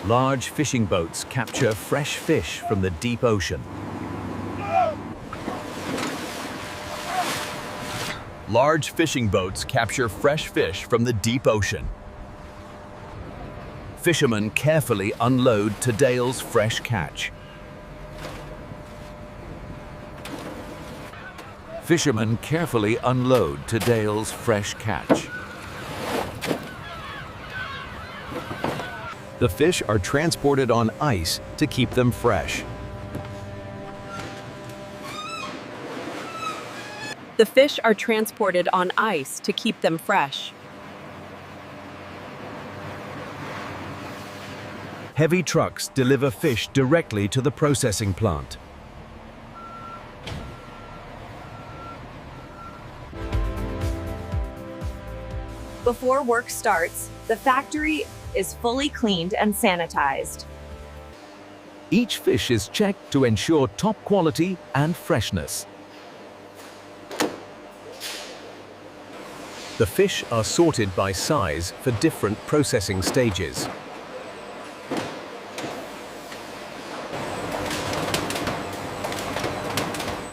Large fishing boats capture fresh fish from the deep ocean. Large fishing boats capture fresh fish from the deep ocean. Fishermen carefully unload today's fresh catch. Fishermen carefully unload today's fresh catch. The fish are transported on ice to keep them fresh. The fish are transported on ice to keep them fresh. Heavy trucks deliver fish directly to the processing plant. Before work starts, the factory is fully cleaned and sanitized. Each fish is checked to ensure top quality and freshness. The fish are sorted by size for different processing stages.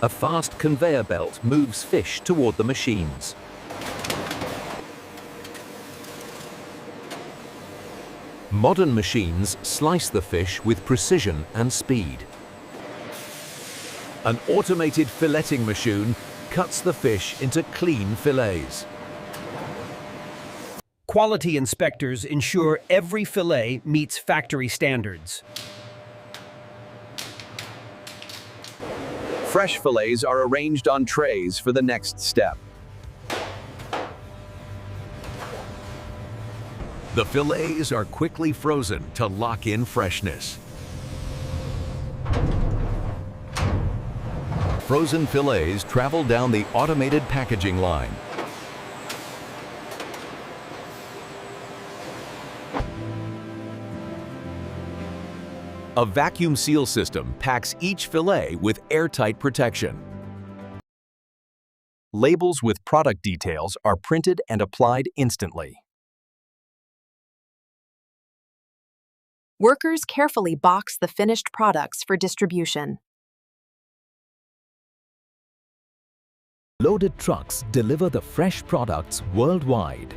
A fast conveyor belt moves fish toward the machines. Modern machines slice the fish with precision and speed. An automated filleting machine cuts the fish into clean fillets. Quality inspectors ensure every fillet meets factory standards. Fresh fillets are arranged on trays for the next step. The fillets are quickly frozen to lock in freshness. Frozen fillets travel down the automated packaging line. A vacuum seal system packs each fillet with airtight protection. Labels with product details are printed and applied instantly. Workers carefully box the finished products for distribution. Loaded trucks deliver the fresh products worldwide.